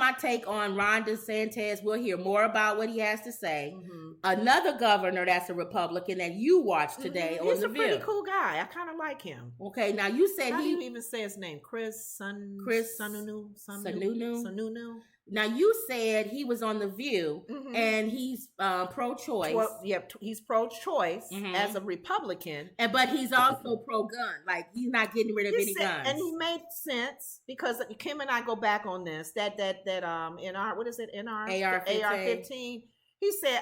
my take on Ron DeSantis. We'll hear more about what he has to say. Another governor that's a Republican that you watched today on He's The a View. pretty cool guy. I kind of like him. Okay, now you said How do you even say his name? Sununu. Now you said he was on The View and he's pro-choice. Well, he's pro-choice as a Republican, but he's also pro-gun. Like he's not getting rid of any guns. And he made sense because Kim and I go back on this. That NR, what is it? AR-15. He said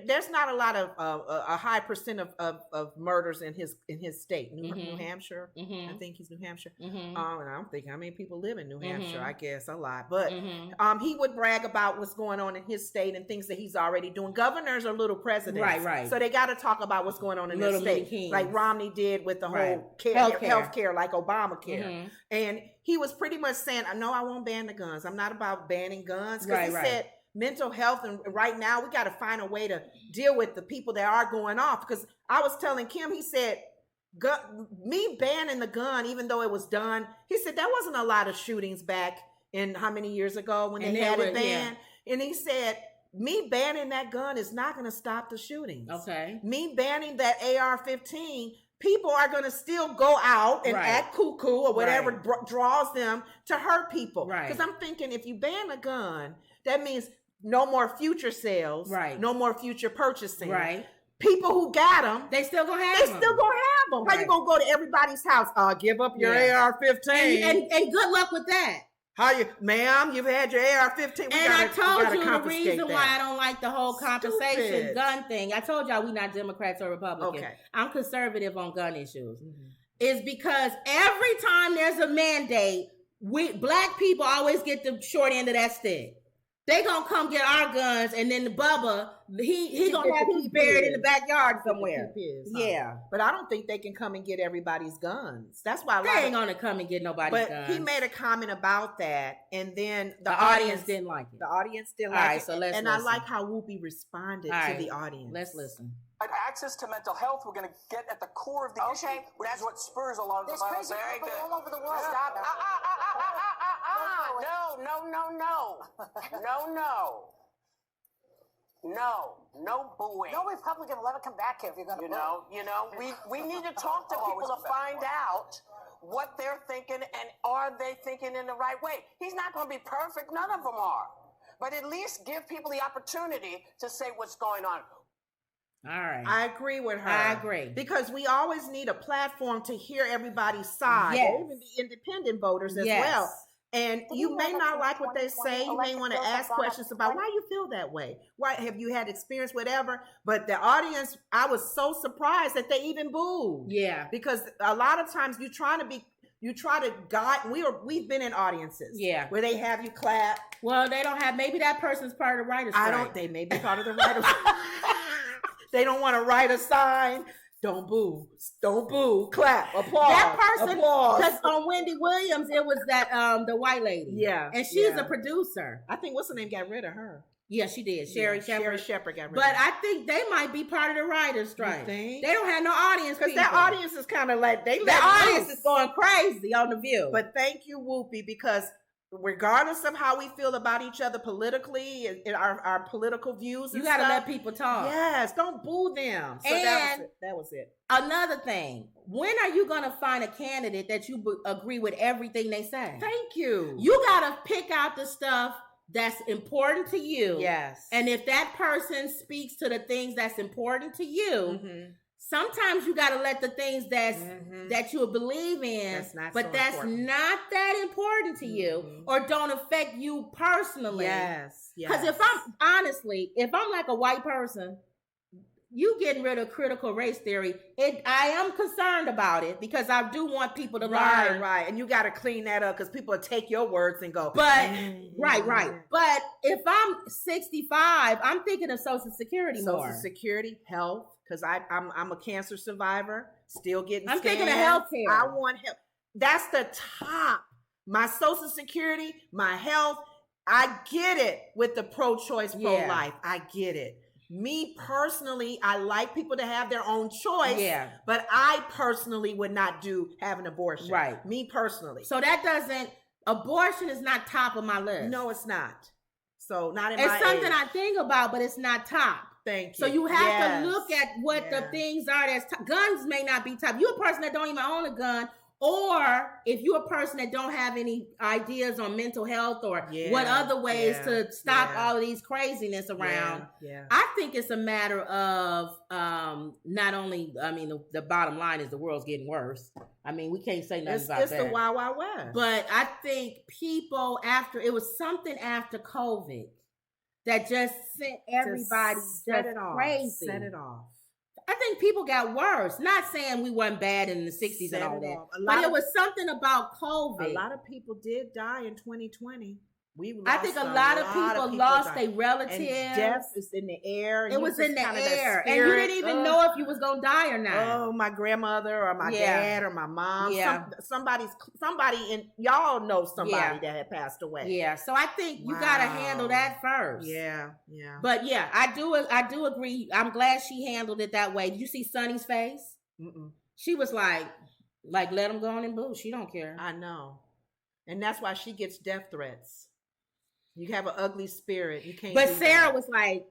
there's not a lot of a high percent of murders in his state, New Hampshire. I think he's New Hampshire. And I don't think how many people live in New Hampshire. I guess a lot, but he would brag about what's going on in his state and things that he's already doing. Governors are little presidents, right. So they got to talk about what's going on in their state, like Romney did with the whole health care, like Obamacare. And he was pretty much saying, "No, I won't ban the guns. I'm not about banning guns." Because he said mental health, and right now we got to find a way to deal with the people that are going off. Because I was telling Kim, he said, me banning the gun, even though it was done, he said there wasn't a lot of shootings back in how many years ago when they had it banned. And he said, me banning that gun is not going to stop the shootings. Okay. Me banning that AR-15, people are going to still go out and act cuckoo or whatever draws them to hurt people. Because I'm thinking, if you ban a gun, that means no more future sales, no more future purchasing. People who got them, they still gonna have them. How you gonna go to everybody's house? Give up your AR-15 and good luck with that. How you, ma'am? You've had your AR-15. I told you the reason why I don't like the whole compensation gun thing. I told y'all we not Democrats or Republicans. Okay. I'm conservative on gun issues. Is because every time there's a mandate, black people always get the short end of that stick. They gonna come get our guns, and then the Bubba, he gonna have his buried in the backyard somewhere. Yeah, but I don't think they can come and get everybody's guns. That's why they ain't gonna come and get nobody's guns. But he made a comment about that, and then the audience didn't like it. The audience didn't like it. So let's listen. I like how Whoopi responded to the audience. Let's listen. Access to mental health, we're going to get at the core of the issue. That's what spurs a lot of the violence. There's crazy people all over the world. Stop. No booing. No Republican will ever come back here if you're going to boo. We need to talk to people to find out what they're thinking and are they thinking in the right way. He's not going to be perfect. None of them are. But at least give people the opportunity to say what's going on. All right. I agree with her. I agree. Because we always need a platform to hear everybody's side, even the independent voters as well. And you may not like what they say. You may want to ask questions about why you feel that way. Why have you had experience, whatever? But the audience, I was so surprised that they even booed. Yeah. Because a lot of times you try to guide. We've been in audiences, where they have you clap. Well, they don't have. Maybe that person's part of the writers' strike. They may be part of the writers'. They don't want to write a sign. Don't boo. Don't boo. Clap. Applause. That person, applause. Because on Wendy Williams, it was that the white lady. Yeah. And she's a producer. I think what's her name got rid of her. Yeah, she did. Sherry Shepherd got rid of her. But I think they might be part of the writers' strike. They don't have no audience. Because that audience is kind of like the audience is going crazy on The View. But thank you, Whoopi, because regardless of how we feel about each other politically, in our political views, you got to let people talk. Yes, don't boo them. So and that was it. Another thing, when are you going to find a candidate that you agree with everything they say? Thank you. You got to pick out the stuff that's important to you. Yes. And if that person speaks to the things that's important to you, sometimes you got to let the things that you believe in, but that's not that important to you or don't affect you personally. Yes. Because if I'm like a white person, you getting rid of critical race theory, I am concerned about it because I do want people to learn. Right. And you got to clean that up because people will take your words and go. But, right. But if I'm 65, I'm thinking of Social Security more. Social Security, health. Because I'm a cancer survivor, still getting I'm scanned. thinking of healthcare. I want help. That's the top. My Social Security, my health. I get it with the pro-choice, pro-life. I get it. Me personally, I like people to have their own choice. Yeah. But I personally would not have an abortion. Right. Me personally. So that doesn't. abortion is not top of my list. No, it's not. So not in it's my something age. I think about, but it's not top. Thank you. So you have to look at what the things are that's top. Guns may not be top. You're a person that don't even own a gun, or if you're a person that don't have any ideas on mental health or what other ways to stop all of these craziness around. I think it's a matter of not only, I mean, the bottom line is the world's getting worse. I mean, we can't say nothing about that. It's the Wild Wild West. But I think people it was something after COVID that just sent everybody crazy. Set it off. I think people got worse. Not saying we weren't bad in the 60s and all that. But it was something about COVID. A lot of people did die in 2020. I think a lot of people lost their relatives. And death is in the air. It was in the air. And you didn't even know if you was going to die or not. Oh, my grandmother or my dad or my mom. Somebody in, y'all know somebody that had passed away. Yeah. So I think you got to handle that first. Yeah. But yeah, I do agree. I'm glad she handled it that way. Did you see Sonny's face? Mm-mm. She was like, let him go on and boo. She don't care. I know. And that's why she gets death threats. You have an ugly spirit. You can't. But Sarah was like,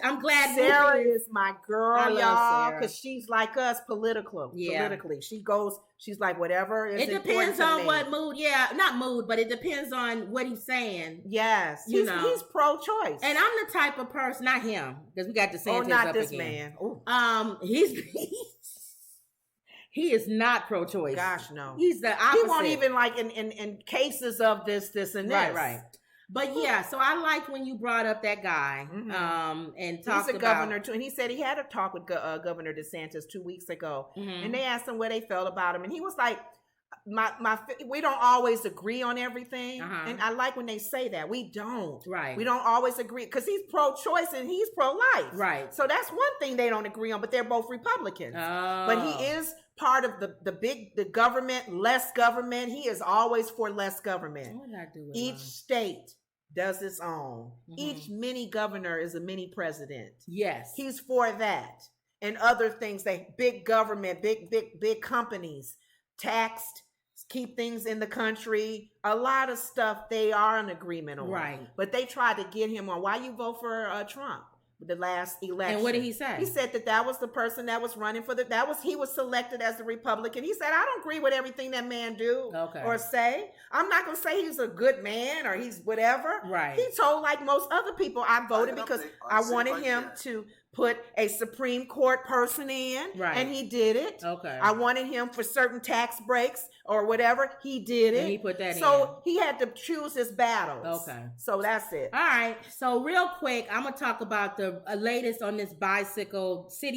I'm glad Sarah is my girl, y'all, because she's like us politically. She's like, whatever. It depends on what mood. Yeah, not mood, but it depends on what he's saying. Yes, he's pro-choice, and I'm the type of person, not him, because we got DeSantis. Oh, not up this again. man. Ooh. He is not pro-choice. Gosh, no. He's the opposite. He won't even like in cases of this, and this. Right. But yeah, so I liked when you brought up that guy and talked about. He's a governor too, and he said he had a talk with Governor DeSantis 2 weeks ago, and they asked him what they felt about him, and he was like, we don't always agree on everything, and I like when they say that we don't. Right. We don't always agree because he's pro-choice and he's pro-life. Right. So that's one thing they don't agree on, but they're both Republicans. Oh. But he is part of the government, less government. He is always for less government. What did I do with Each state does its own. Each mini governor is a mini president. Yes. He's for that. And other things, big government, big companies, taxed, keep things in the country. A lot of stuff they are in agreement on. Right. But they tried to get him on. Why you vote for Trump? The last election. And what did he say? He said that was the person that was running for he was selected as the Republican. He said, I don't agree with everything that man do or say. I'm not going to say he's a good man or he's whatever. Right. He told, like most other people, I voted because I wanted him to put a Supreme Court person in, and he did it. Okay. I wanted him for certain tax breaks or whatever. He did it. And he put that in. So he had to choose his battles. Okay. So that's it. All right. So real quick, I'm going to talk about the latest on this bicycle city